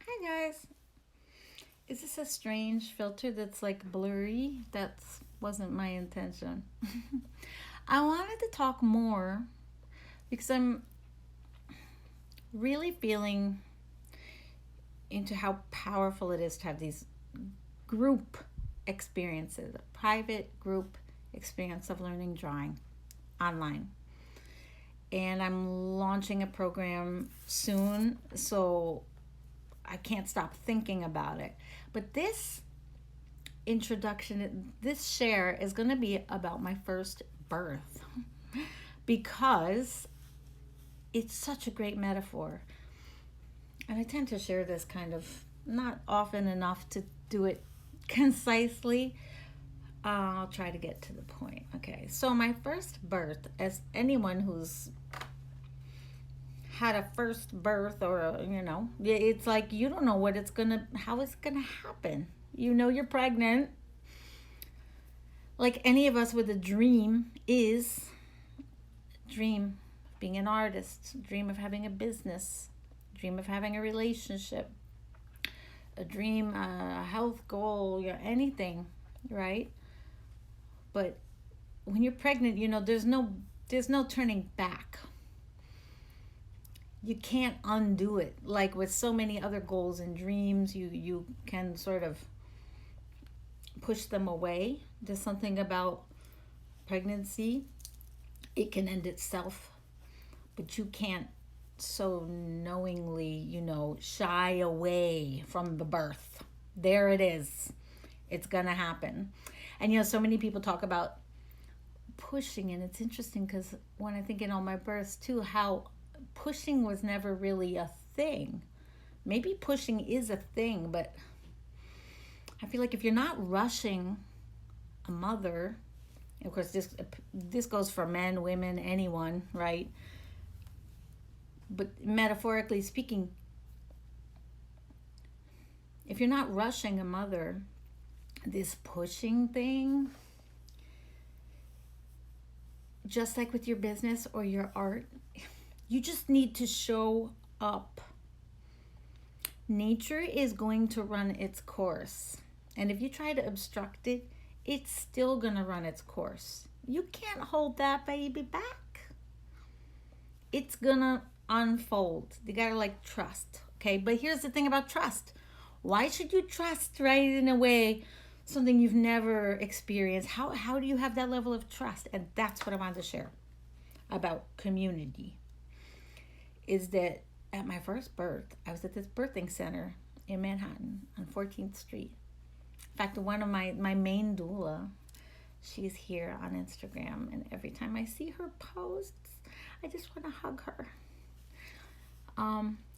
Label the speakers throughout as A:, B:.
A: Hi guys. Is this a strange filter that's like blurry? That wasn't my intention. I wanted to talk more because I'm really feeling into how powerful it is to have these group experiences, a private group experience of learning drawing online. And I'm launching a program soon, so I can't stop thinking about it. But this share is going to be about my first birth because it's such a great metaphor. And I tend to share this kind of not often enough to do it concisely. I'll try to get to the point. Okay, so my first birth, as anyone who's had a first birth or it's like you don't know how it's gonna happen. You know you're pregnant, like any of us with a dream is dream of being an artist, dream of having a business, dream of having a relationship, a dream, a health goal, anything, right? But when you're pregnant, there's no turning back. You can't undo it. Like with so many other goals and dreams, you can sort of push them away. There's something about pregnancy. It can end itself, but you can't so knowingly, shy away from the birth. There it is. It's going to happen. And, so many people talk about pushing, and it's interesting because when I think in all my births, too, how pushing was never really a thing. Maybe pushing is a thing, but I feel like if you're not rushing a mother, of course, this goes for men, women, anyone, right? But metaphorically speaking, if you're not rushing a mother, this pushing thing, just like with your business or your art, you just need to show up. Nature is going to run its course. And if you try to obstruct it, it's still going to run its course. You can't hold that baby back. It's going to unfold. You got to trust. Okay. But here's the thing about trust. Why should you trust, right? In a way, something you've never experienced. How do you have that level of trust? And that's what I wanted to share about community. Is that at my first birth, I was at this birthing center in Manhattan on 14th Street. In fact, one of my main doula, she's here on Instagram, and every time I see her posts, I just want to hug her.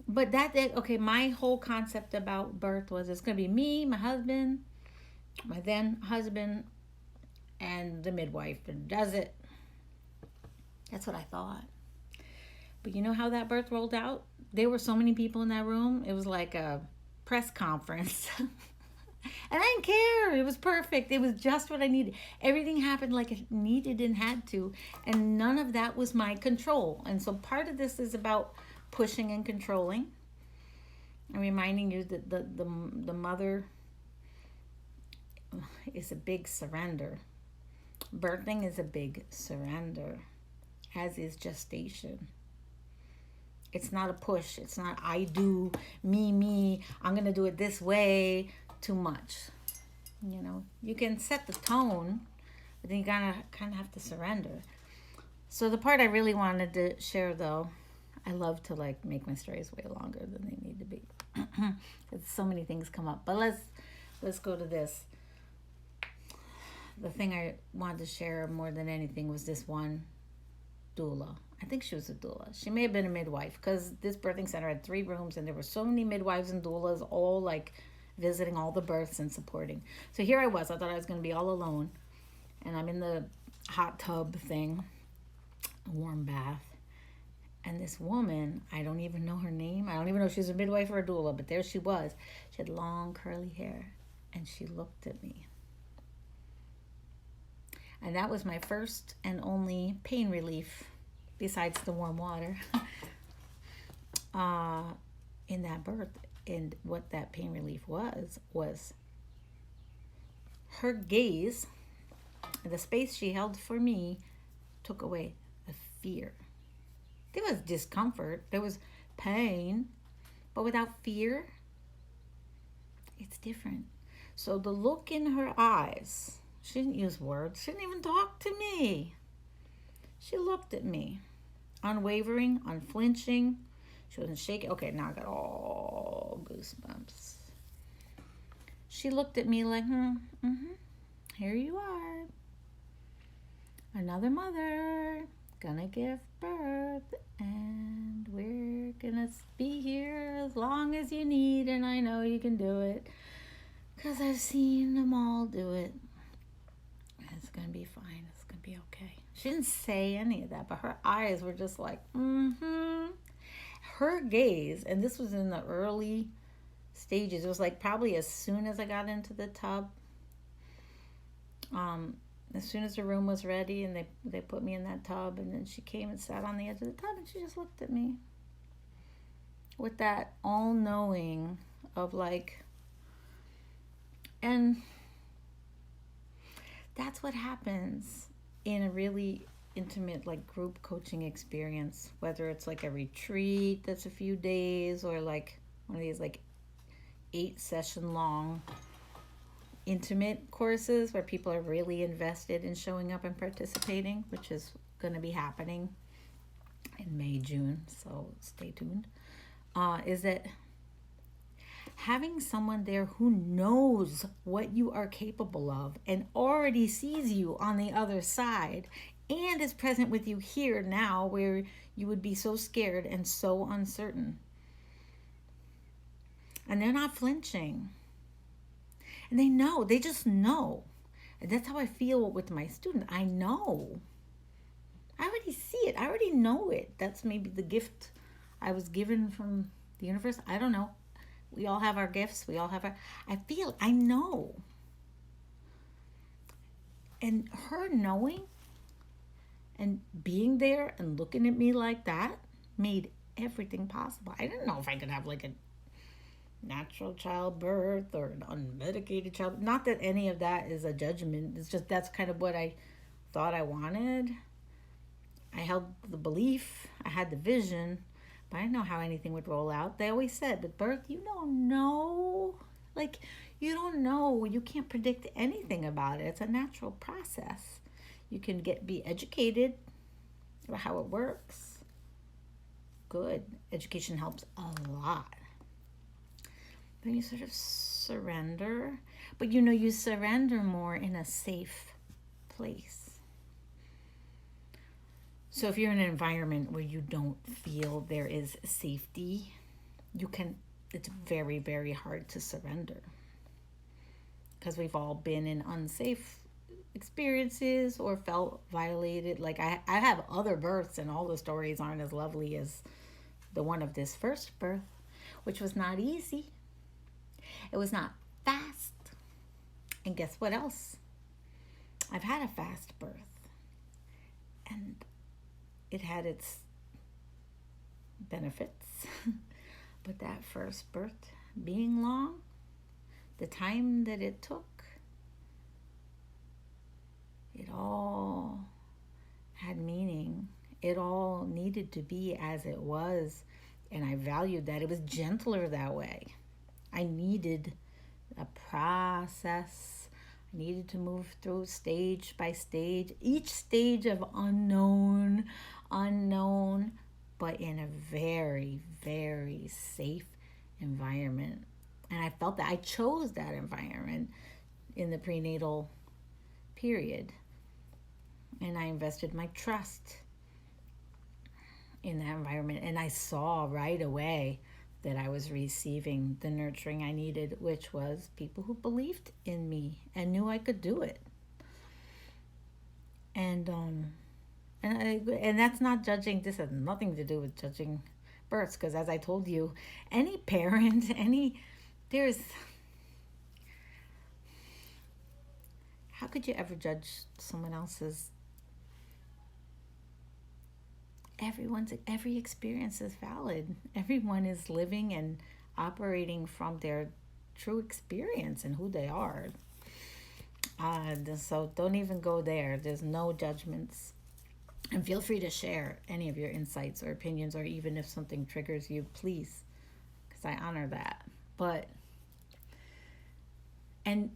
A: But okay, my whole concept about birth was it's going to be me, my husband, my then husband, and the midwife, and does it. That's what I thought. But you know how that birth rolled out? There were so many people in that room. It was like a press conference. And I didn't care. It was perfect. It was just what I needed. Everything happened like it needed and had to. And none of that was my control. And so part of this is about pushing and controlling. And reminding you that the mother is a big surrender. Birthing is a big surrender, as is gestation. It's not a push. It's not I do, me. I'm going to do it this way. Too much. You can set the tone, but then you gotta kind of have to surrender. So the part I really wanted to share, though, I love to make my stories way longer than they need to be. So many things come up. But let's go to this. The thing I wanted to share more than anything was this one doula. I think she was a doula. She may have been a midwife because this birthing center had 3 rooms and there were so many midwives and doulas all visiting all the births and supporting. So here I was. I thought I was going to be all alone. And I'm in the hot tub thing, a warm bath. And this woman, I don't even know her name. I don't even know if she was a midwife or a doula, but there she was. She had long curly hair and she looked at me. And that was my first and only pain relief, besides the warm water, in that birth. And what that pain relief was her gaze, the space she held for me, took away the fear. There was discomfort, there was pain, but without fear, it's different. So the look in her eyes, she didn't use words, she didn't even talk to me. She looked at me, unwavering, unflinching. She wasn't shaking. Okay, now I got all goosebumps. She looked at me like, here you are. Another mother, gonna give birth, and we're gonna be here as long as you need, and I know you can do it, because I've seen them all do it. It's gonna be fine. It's gonna be okay. She didn't say any of that, but her eyes were just like, Her gaze, and this was in the early stages. It was like probably as soon as I got into the tub. As soon as the room was ready and they put me in that tub, and then she came and sat on the edge of the tub and she just looked at me with that all-knowing of like, and that's what happens in a really intimate like group coaching experience, whether it's like a retreat that's a few days or like one of these like 8-session long intimate courses where people are really invested in showing up and participating, which is going to be happening in May, June, so stay tuned, is that having someone there who knows what you are capable of and already sees you on the other side and is present with you here now where you would be so scared and so uncertain. And they're not flinching. And they know, they just know. And that's how I feel with my student. I know. I already see it. I already know it. That's maybe the gift I was given from the universe. I don't know. We all have our gifts. We all have our... I know. And her knowing and being there and looking at me like that made everything possible. I didn't know if I could have like a natural childbirth or an unmedicated child. Not that any of that is a judgment. It's just that's kind of what I thought I wanted. I held the belief. I had the vision. But I didn't know how anything would roll out. They always said, with birth, you don't know. Like, you don't know. You can't predict anything about it. It's a natural process. You can be educated about how it works. Good. Education helps a lot. Then you sort of surrender. But you surrender more in a safe place. So if you're in an environment where you don't feel there is safety, it's very, very hard to surrender. Because we've all been in unsafe experiences or felt violated. Like I have other births and all the stories aren't as lovely as the one of this first birth, which was not easy. It was not fast. And guess what else? I've had a fast birth. And it had its benefits. But that first birth being long, the time that it took, it all had meaning. It all needed to be as it was. And I valued that. It was gentler that way. I needed a process. I needed to move through stage by stage. Each stage of unknown, but in a very, very safe environment. And I felt that I chose that environment in the prenatal period. And I invested my trust in that environment. And I saw right away that I was receiving the nurturing I needed, which was people who believed in me and knew I could do it. And that's not judging. This has nothing to do with judging births, because as I told you, any parent, how could you ever judge someone else's every experience is valid. Everyone is living and operating from their true experience and who they are. So don't even go there. There's no judgments. And feel free to share any of your insights or opinions, or even if something triggers you, please, because I honor that. But, and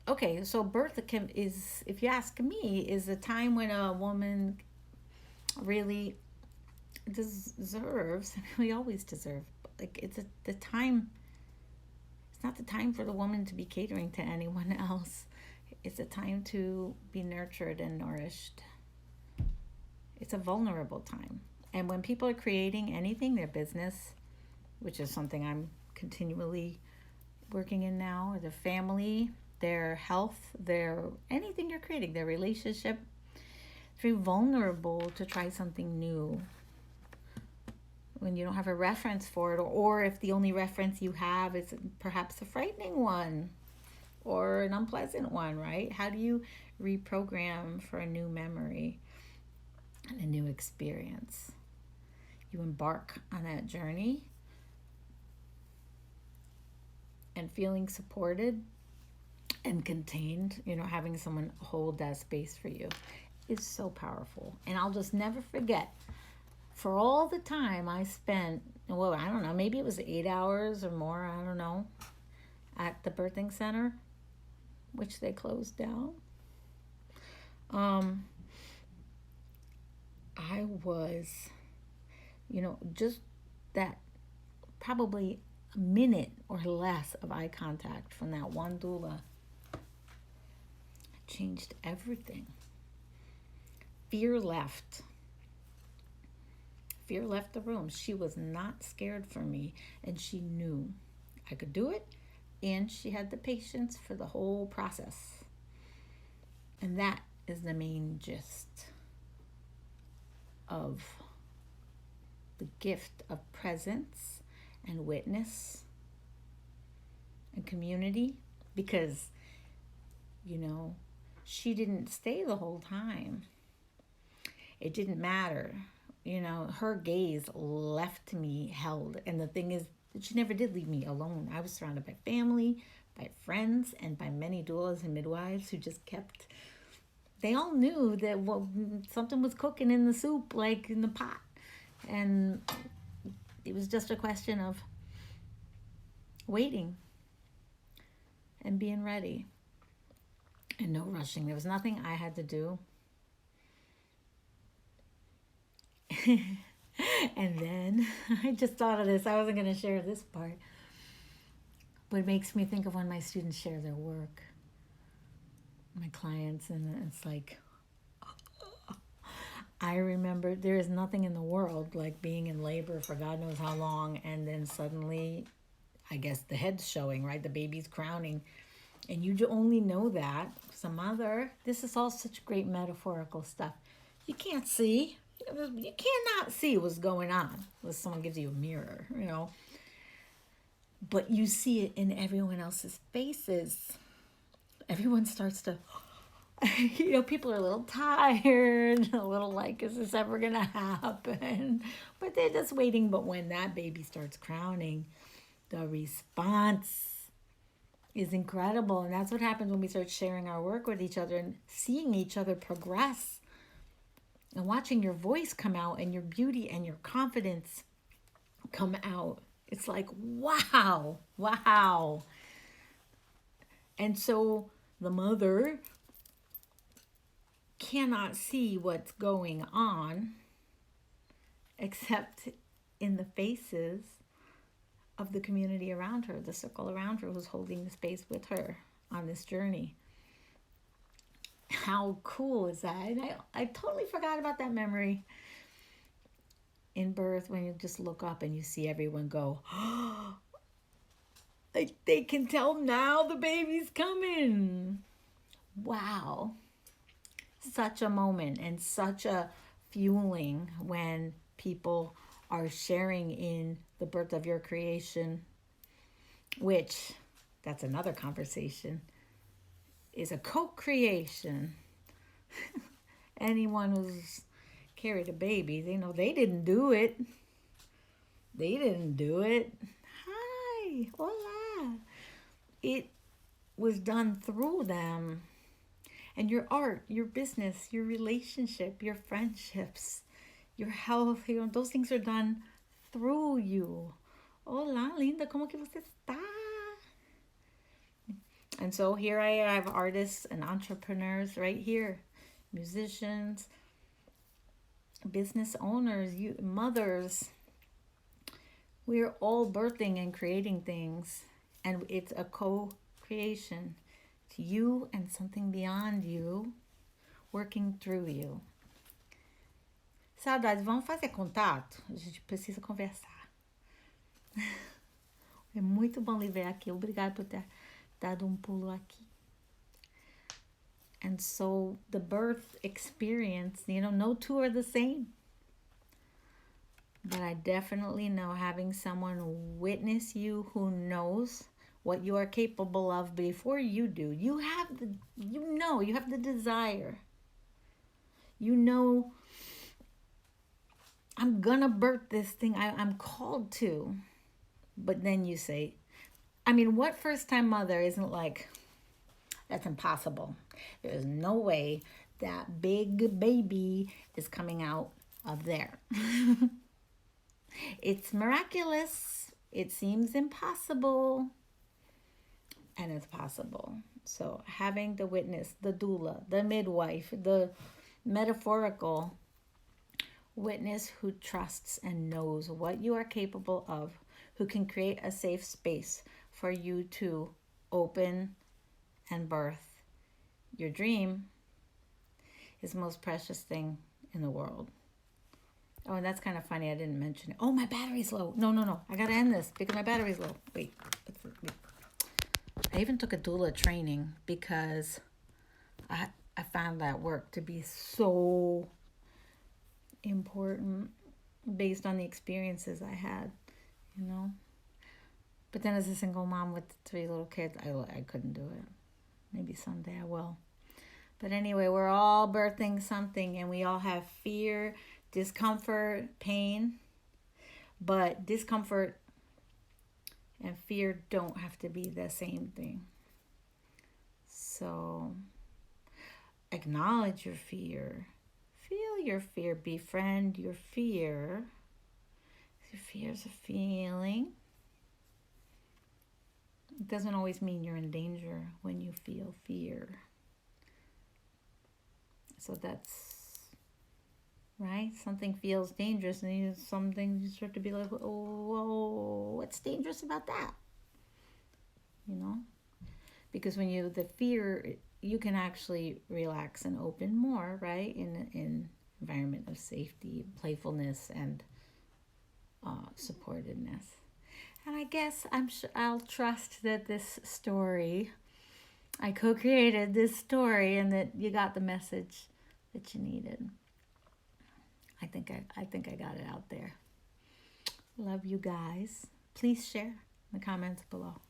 A: okay, so birth is, if you ask me, is a time when a woman really deserves, we always deserve, like the time, it's not the time for the woman to be catering to anyone else. It's a time to be nurtured and nourished. It's a vulnerable time. And when people are creating anything, their business, which is something I'm continually working in now, or their family, their health, their anything you're creating, their relationship, it's very vulnerable to try something new when you don't have a reference for it, or if the only reference you have is perhaps a frightening one or an unpleasant one, right? How do you reprogram for a new memory and a new experience? You embark on that journey, and feeling supported and contained, having someone hold that space for you is so powerful. And I'll just never forget, for all the time I spent, well, I don't know, maybe it was 8 hours or more, I don't know, at the birthing center, which they closed down. I was, just that probably a minute or less of eye contact from that one doula changed everything. Fear left. Fear left the room. She was not scared for me, and she knew I could do it, and she had the patience for the whole process. And that is the main gist of the gift of presence and witness and community, because, she didn't stay the whole time. It didn't matter. Her gaze left me held. And the thing is, she never did leave me alone. I was surrounded by family, by friends, and by many doulas and midwives who just kept, they all knew that something was cooking in the soup, like in the pot. And it was just a question of waiting and being ready and no rushing. There was nothing I had to do. And then I just thought of this. I wasn't going to share this part, but it makes me think of when my students share their work, my clients, and it's like, I remember there is nothing in the world like being in labor for God knows how long, and then suddenly, I guess the head's showing, right? The baby's crowning, and you only know that some other. This is all such great metaphorical stuff. You can't see. You cannot see what's going on unless someone gives you a mirror, But you see it in everyone else's faces. Everyone starts to, people are a little tired, a little like, is this ever going to happen? But they're just waiting. But when that baby starts crowning, the response is incredible. And that's what happens when we start sharing our work with each other and seeing each other progress. And watching your voice come out and your beauty and your confidence come out. It's like, wow. And so the mother cannot see what's going on except in the faces of the community around her, the circle around her who's holding the space with her on this journey. How cool is that? And I totally forgot about that memory in birth, when you just look up and you see everyone go, like they can tell now the baby's coming. Wow. Such a moment and such a fueling when people are sharing in the birth of your creation, which, that's another conversation, is a co-creation. Anyone who's carried a baby. They know they didn't do it. They didn't do it. Hi, hola. It was done through them. And your art, your business, your relationship, your friendships, your health, those things are done through you. Hola, linda, ¿cómo que você está? And so here I have artists and entrepreneurs right here, musicians, business owners, you mothers. We're all birthing and creating things, and it's a co-creation. It's you and something beyond you working through you. Saudades, vamos fazer contato? A gente precisa conversar. É muito bom lhe ver aqui. Obrigada por ter dado pulo aqui. And so the birth experience, no two are the same. But I definitely know having someone witness you who knows what you are capable of before you do. You have the desire. I'm gonna birth this thing. I'm called to. But then you say, what first-time mother isn't like, that's impossible. There's no way that big baby is coming out of there. It's miraculous. It seems impossible. And it's possible. So having the witness, the doula, the midwife, the metaphorical witness who trusts and knows what you are capable of, who can create a safe space for you to open and birth your dream, is the most precious thing in the world. Oh, and that's kind of funny. I didn't mention it. Oh, my battery's low. No. I got to end this because my battery's low. Wait. I even took a doula training because I found that work to be so important based on the experiences I had, But then as a single mom with 3 little kids, I couldn't do it. Maybe someday I will. But anyway, we're all birthing something, and we all have fear, discomfort, pain. But discomfort and fear don't have to be the same thing. So acknowledge your fear. Feel your fear. Befriend your fear. Your fear is a feeling. It doesn't always mean you're in danger when you feel fear. So that's right. Something feels dangerous, and you start to be like, "Oh, whoa, what's dangerous about that?" Because when the fear, you can actually relax and open more, right? In environment of safety, playfulness, and supportedness. And I guess I'll trust that this story, I co-created this story, and that you got the message that you needed. I think I got it out there. Love you guys. Please share in the comments below.